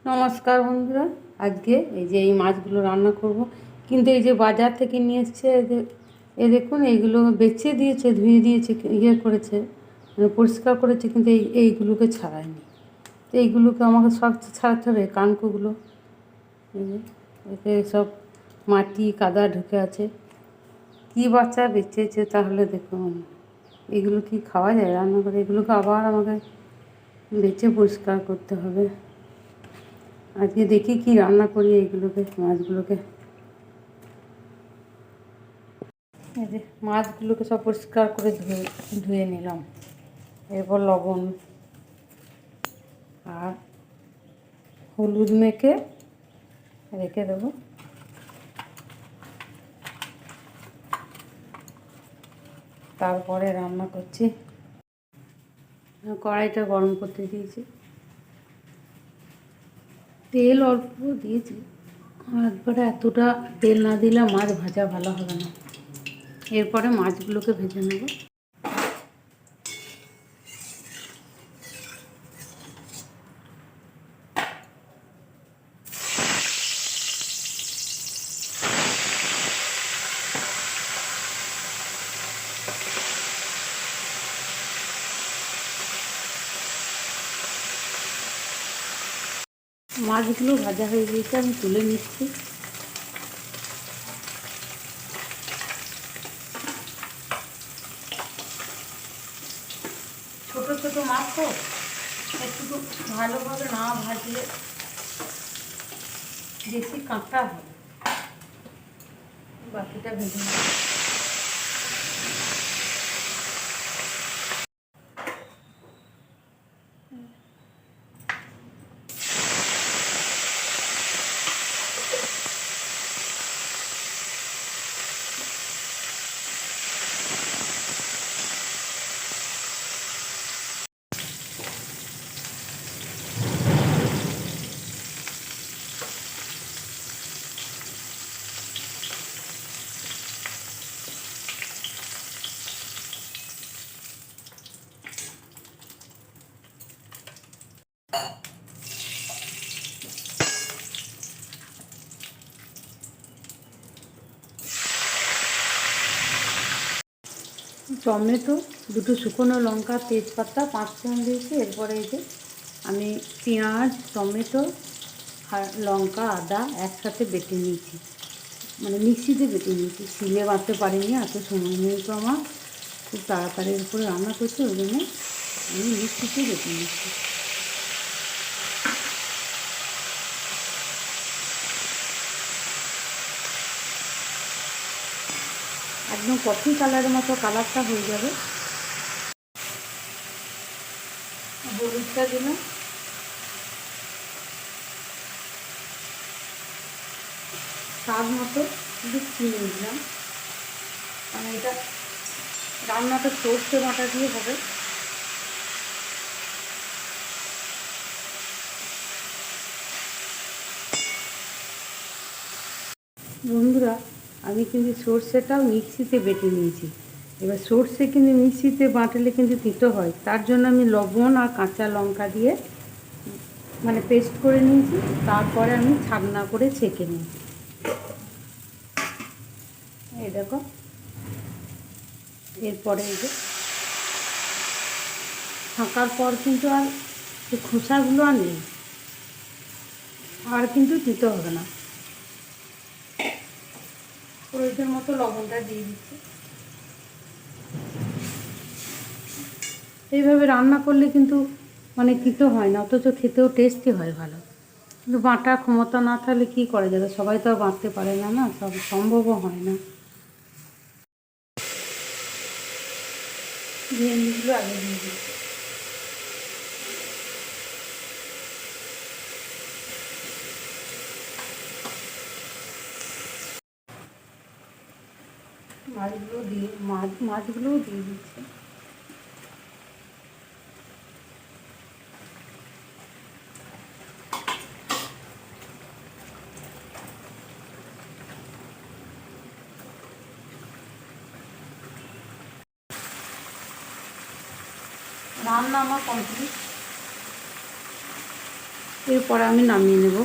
নমস্কার বন্ধুরা, আজকে এই যে এই মাছগুলো রান্না করব। কিন্তু এই যে বাজার থেকে নিয়ে এসছে, দেখুন এইগুলো বেছে দিয়েছে, ধুয়ে দিয়েছে, করেছে, মানে পরিষ্কার করেছে, কিন্তু এইগুলোকে ছাড়ায়নি। তো এইগুলোকে আমাকে সব ছাড়াতে হবে। কানকোগুলো এই যে এতে সব মাটি কাদা ঢুকে আছে। কী বাচ্চা বেঁচেছে তাহলে দেখুন, এগুলো কি খাওয়া যায় রান্না করে? এগুলোকে আবার আমাকে বেছে পরিষ্কার করতে হবে। আজকে দেখি কি রান্না করি এইগুলোকে, মাছগুলোকে। এই যে মাছগুলোকে সব পরিষ্কার করে ধুয়ে নিলাম। এরপর লবণ আর হলুদ মেখে রেখে দেবো। তারপরে রান্না করছি। কড়াইটা গরম করতে দিয়েছি, তেল অল্প দিয়েছি। একবারে এতটা তেল না দিলে মাছ ভাজা ভালো হবে না। এরপরে মাছগুলোকে ভেজে নেব। মাছগুলো ভাজা হয়ে গিয়েছে, আমি তুলে নিচ্ছি। ছোটো ছোটো মাছ তো একটু ভালোভাবে না ভাজলে বেশি কাঁটা হয়। বাকিটা ভেজে নেব। টমেটো, দুটো শুকনো লঙ্কা, তেজপাতা, পাঁচফোড়ন দিয়েছি। এরপরে এই যে আমি পেঁয়াজ, টমেটো আর লঙ্কা, আদা একসাথে বেটে নিয়েছি, মানে মিক্সিতে বেটে নিয়েছি। শিলে বাটতে পারিনি, এত সময় নেই তো আমার, খুব তাড়াতাড়ির উপরে রান্না করছি, ওই জন্য আমি মিক্সিতে বেটে নিয়েছি। একদম কফি কালারের মতো কালারটা হয়ে যাবে। হলুদটা দিলাম, স্বাদ মতো একটু চিনি দিলাম, কারণ এটা রান্নাটা সর্ষে বাটা দিয়ে হবে। বন্ধুরা, আমি কিন্তু সর্ষেটাও মিক্সিতে বেটে নিয়েছি। এবার সর্ষে কিন্তু মিক্সিতে বাটলে কিন্তু তিতো হয়, তার জন্য আমি লবণ আর কাঁচা লঙ্কা দিয়ে মানে পেস্ট করে নিয়েছি। তারপরে আমি ছাকনা করে ছেঁকে নিয়েছি। এই দেখো, এরপরে এই যে ছাঁকার পর কিন্তু আর এই খোসাগুলো আর নেই, আর কিন্তু তিতো হবে না। প্রয়োজন মতো লবণটা দিয়ে দিচ্ছি। এইভাবে রান্না করলে কিন্তু মানে তিতো হয় না, অথচ খেতেও টেস্টি হয় ভালো। কিন্তু বাটার ক্ষমতা না থাকলে কী করা যাবে, সবাই তো আর বাঁটতে পারে না, না সব সম্ভবও হয় না। ভেন্ডিগুলো আগে দিয়ে দিচ্ছি। মাছগুলোও দিয়ে দিচ্ছি। রান্না আমার কমপ্লিট। এরপরে আমি নামিয়ে নেব।